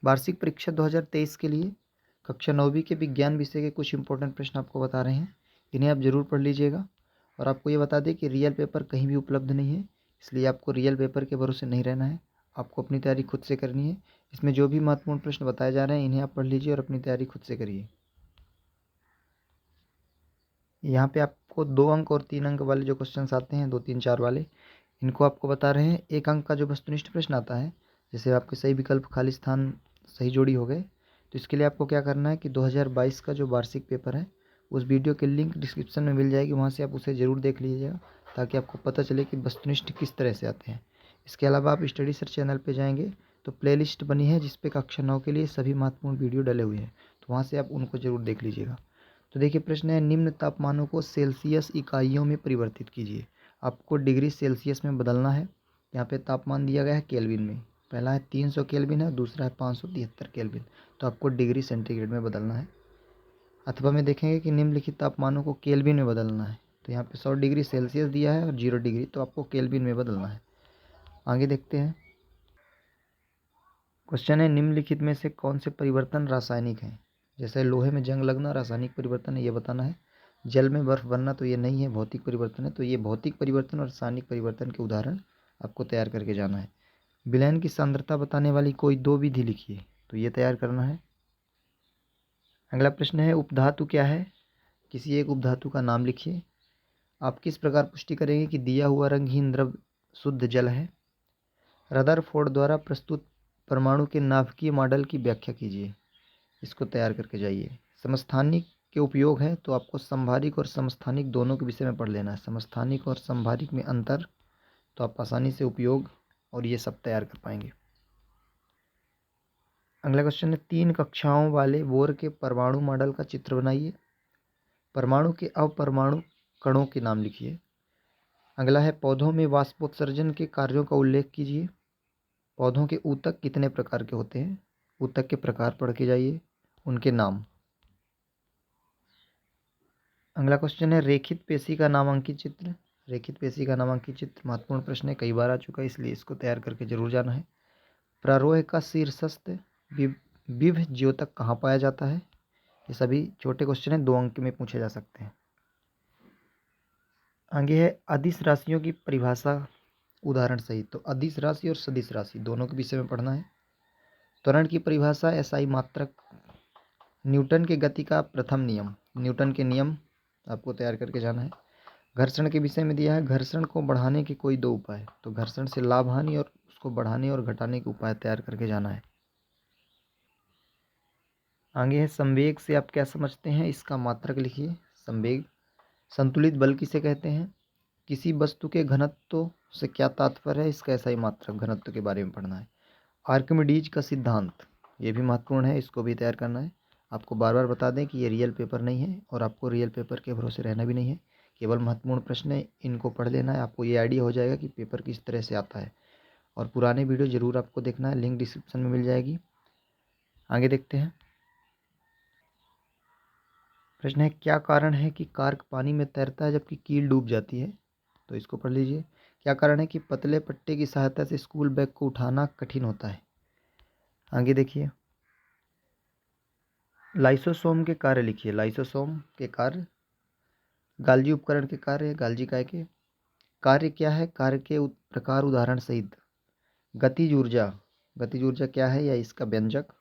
वार्षिक परीक्षा 2023 के लिए कक्षा 9वीं के विज्ञान विषय के कुछ इंपॉर्टेंट प्रश्न आपको बता रहे हैं, इन्हें आप ज़रूर पढ़ लीजिएगा। और आपको ये बता दें कि रियल पेपर कहीं भी उपलब्ध नहीं है, इसलिए आपको रियल पेपर के भरोसे नहीं रहना है, आपको अपनी तैयारी खुद से करनी है। इसमें जो भी महत्वपूर्ण प्रश्न बताए जा रहे हैं इन्हें आप पढ़ लीजिए और अपनी तैयारी खुद से करिए। यहाँ पे आपको 2 अंक और 3 अंक वाले जो क्वेश्चंस आते हैं, 2, 3, 4 वाले, इनको आपको बता रहे हैं। 1 अंक का जो वस्तुनिष्ठ प्रश्न आता है, जैसे आपके सही विकल्प खाली स्थान सही जोड़ी हो गए, तो इसके लिए आपको क्या करना है कि 2022 का जो वार्षिक पेपर है उस वीडियो की लिंक डिस्क्रिप्शन में मिल जाएगी, वहाँ से आप उसे ज़रूर देख लीजिएगा ताकि आपको पता चले कि वस्तुनिष्ठ किस तरह से आते हैं। इसके अलावा आप स्टडी सर चैनल पर जाएंगे तो प्लेलिस्ट बनी है जिस पे कक्षा 9 के लिए सभी महत्वपूर्ण वीडियो डले हुए हैं, तो वहाँ से आप उनको ज़रूर देख लीजिएगा। तो देखिए प्रश्न है, निम्न तापमानों को सेल्सियस इकाइयों में परिवर्तित कीजिए। आपको डिग्री सेल्सियस में बदलना है। यहाँ पे तापमान दिया गया है केल्विन में, पहला है 300 केल्विन है, दूसरा है 573 केल्विन, तो आपको डिग्री सेंटीग्रेड में बदलना है। अथवा में देखेंगे कि निम्नलिखित तापमानों को केल्विन में बदलना है, तो यहाँ पे 100 डिग्री सेल्सियस दिया है और 0 डिग्री, तो आपको केल्विन में बदलना है। आगे देखते हैं। क्वेश्चन है, निम्नलिखित में से कौन से परिवर्तन रासायनिक हैं? जैसे लोहे में जंग लगना रासायनिक परिवर्तन है, ये बताना है। जल में बर्फ बनना, तो ये नहीं है, भौतिक परिवर्तन है। तो ये भौतिक परिवर्तन और रासायनिक परिवर्तन के उदाहरण आपको तैयार करके जाना है। विलयन की सांद्रता बताने वाली कोई 2 विधि लिखिए, तो ये तैयार करना है। अगला प्रश्न है, उपधातु क्या है? किसी एक उपधातु का नाम लिखिए। आप किस प्रकार पुष्टि करेंगे कि दिया हुआ रंगहीन द्रव शुद्ध जल है? रदरफोर्ड द्वारा प्रस्तुत परमाणु के नाभिकीय मॉडल की व्याख्या कीजिए, इसको तैयार करके जाइए। समस्थानिक के उपयोग है, तो आपको संभारिक और समस्थानिक दोनों के विषय में पढ़ लेना है। समस्थानिक और संभारिक में अंतर, तो आप आसानी से उपयोग और ये सब तैयार कर पाएंगे। अगला क्वेश्चन है, 3 कक्षाओं वाले बोर के परमाणु मॉडल का चित्र बनाइए। परमाणु के अपरमाणु कणों के नाम लिखिए। अगला है, पौधों में वाष्पोत्सर्जन के कार्यों का उल्लेख कीजिए। पौधों के ऊतक कितने प्रकार के होते हैं? ऊतक के प्रकार पढ़ के जाइए, उनके नाम। अगला क्वेश्चन है, रेखित पेशी का नामांकित चित्र। रेखित पेशी का नामांकित चित्र महत्वपूर्ण प्रश्न है, कई बार आ चुका है, इसलिए इसको तैयार करके जरूर जाना है। प्रारोह का शीर्षस्थ विभ ज्योतक कहाँ पाया जाता है? ये सभी छोटे क्वेश्चन हैं, 2 अंक में पूछे जा सकते हैं। आगे है, अदिश राशियों की परिभाषा उदाहरण सहित। तो अदिश राशि और सदिश राशि दोनों के विषय में पढ़ना है। त्वरण की परिभाषा एसआई मात्रक। न्यूटन के गति का प्रथम नियम, न्यूटन के नियम आपको तैयार करके जाना है। घर्षण के विषय में दिया है, घर्षण को बढ़ाने के कोई 2 उपाय, तो घर्षण से लाभ हानि और उसको बढ़ाने और घटाने के उपाय तैयार करके जाना है। आगे है, संवेग से आप क्या समझते हैं? इसका मात्रक लिखिए। संवेग, संतुलित बल किसे कहते हैं? किसी वस्तु के घनत्व से क्या तात्पर्य है? इसका ऐसा ही मात्रक घनत्व के बारे में पढ़ना है। आर्किमिडीज का सिद्धांत, ये भी महत्वपूर्ण है, इसको भी तैयार करना है। आपको बार बार बता दें कि ये रियल पेपर नहीं है और आपको रियल पेपर के भरोसे रहना भी नहीं है, केवल महत्वपूर्ण प्रश्न है, इनको पढ़ लेना है। आपको ये आइडिया हो जाएगा कि पेपर किस तरह से आता है। और पुराने वीडियो ज़रूर आपको देखना है, लिंक डिस्क्रिप्शन में मिल जाएगी। आगे देखते हैं। प्रश्न है, क्या कारण है कि कार्क पानी में तैरता है जबकि कील डूब जाती है? तो इसको पढ़ लीजिए। क्या कारण है कि पतले पट्टे की सहायता से स्कूल बैग को उठाना कठिन होता है? आगे देखिए। लाइसोसोम के कार्य लिखिए। लाइसोसोम के कार्य। गाल्जी उपकरण के कार्य, गाल्जी काय के कार्य क्या है? कार्य के प्रकार उदाहरण सहित। गतिज ऊर्जा, गतिज ऊर्जा क्या है या इसका व्यंजक।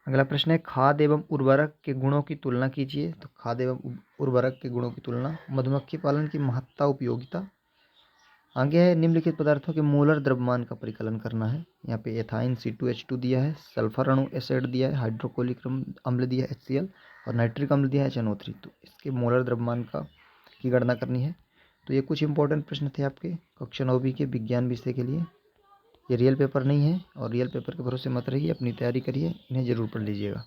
अगला प्रश्न है, खाद एवं उर्वरक के गुणों की तुलना कीजिए। तो खाद एवं उर्वरक के गुणों की तुलना। मधुमक्खी पालन की महत्ता उपयोगिता। आगे है, निम्नलिखित पदार्थों के मोलर द्रव्यमान का परिकलन करना है। यहाँ पे एथाइन C2H2 दिया है, सल्फर अणु एसिड दिया है, हाइड्रोक्लोरिक अम्ल दिया है HCl, और नाइट्रिक अम्ल दिया है HNO3। तो इसके मोलर द्रव्यमान की गणना करनी है। तो ये कुछ इंपॉर्टेंट प्रश्न थे आपके कक्षा 9वीं के विज्ञान विषय के लिए। ये रियल पेपर नहीं है और रियल पेपर के भरोसे मत रहिए, अपनी तैयारी करिए, इन्हें ज़रूर पढ़ लीजिएगा।